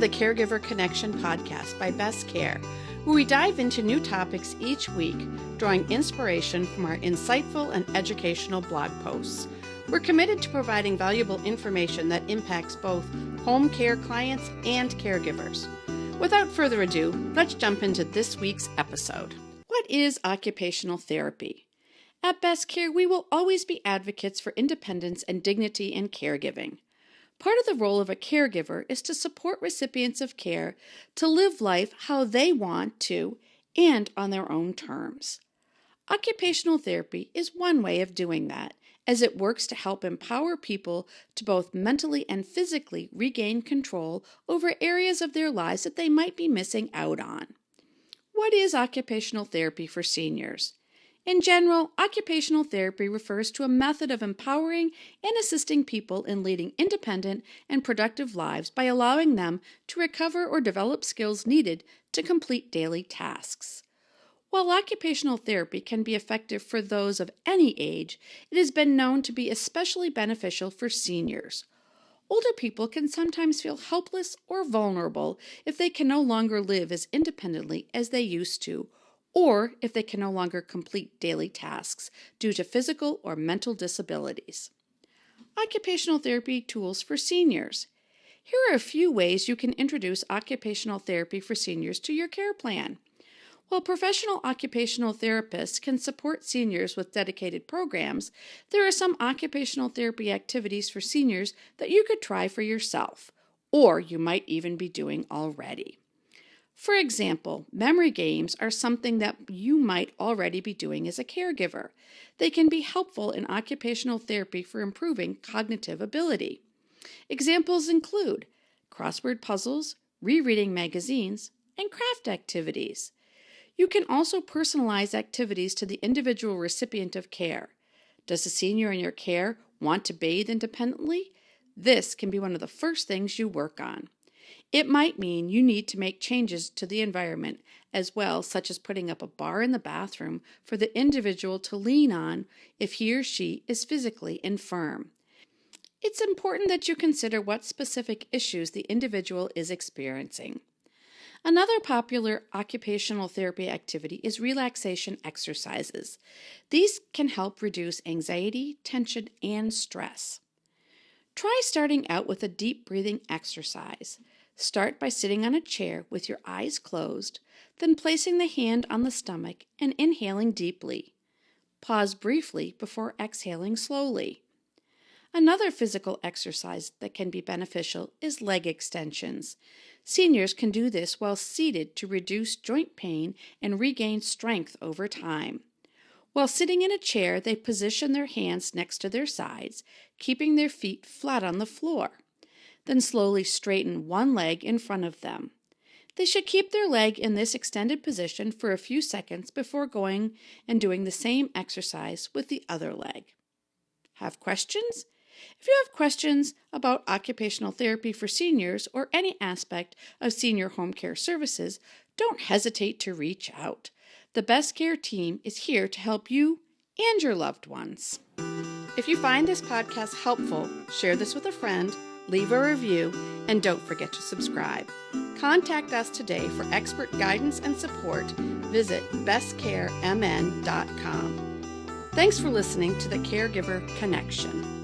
the Caregiver Connection podcast by Best Care, where we dive into new topics each week, drawing inspiration from our insightful and educational blog posts. We're committed to providing valuable information that impacts both home care clients and caregivers. Without further ado, let's jump into this week's episode. What is occupational therapy? At Best Care, we will always be advocates for independence and dignity in caregiving. Part of the role of a caregiver is to support recipients of care to live life how they want to and on their own terms. Occupational therapy is one way of doing that, as it works to help empower people to both mentally and physically regain control over areas of their lives that they might be missing out on. What is occupational therapy for seniors? In general, occupational therapy refers to a method of empowering and assisting people in leading independent and productive lives by allowing them to recover or develop skills needed to complete daily tasks. While occupational therapy can be effective for those of any age, it has been known to be especially beneficial for seniors. Older people can sometimes feel helpless or vulnerable if they can no longer live as independently as they used to, or if they can no longer complete daily tasks due to physical or mental disabilities. Occupational therapy tools for seniors. Here are a few ways you can introduce occupational therapy for seniors to your care plan. While professional occupational therapists can support seniors with dedicated programs, there are some occupational therapy activities for seniors that you could try for yourself, or you might even be doing already. For example, memory games are something that you might already be doing as a caregiver. They can be helpful in occupational therapy for improving cognitive ability. Examples include crossword puzzles, rereading magazines, and craft activities. You can also personalize activities to the individual recipient of care. Does the senior in your care want to bathe independently? This can be one of the first things you work on. It might mean you need to make changes to the environment as well, such as putting up a bar in the bathroom for the individual to lean on if he or she is physically infirm. It's important that you consider what specific issues the individual is experiencing. Another popular occupational therapy activity is relaxation exercises. These can help reduce anxiety, tension, and stress. Try starting out with a deep breathing exercise. Start by sitting on a chair with your eyes closed, then placing the hand on the stomach and inhaling deeply. Pause briefly before exhaling slowly. Another physical exercise that can be beneficial is leg extensions. Seniors can do this while seated to reduce joint pain and regain strength over time. While sitting in a chair, they position their hands next to their sides, keeping their feet flat on the floor. Then slowly straighten one leg in front of them. They should keep their leg in this extended position for a few seconds before going and doing the same exercise with the other leg. Have questions? If you have questions about occupational therapy for seniors or any aspect of senior home care services, don't hesitate to reach out. The Best Care team is here to help you and your loved ones. If you find this podcast helpful, share this with a friend, leave a review, and don't forget to subscribe. Contact us today for expert guidance and support. Visit bestcaremn.com. Thanks for listening to the Caregiver Connection.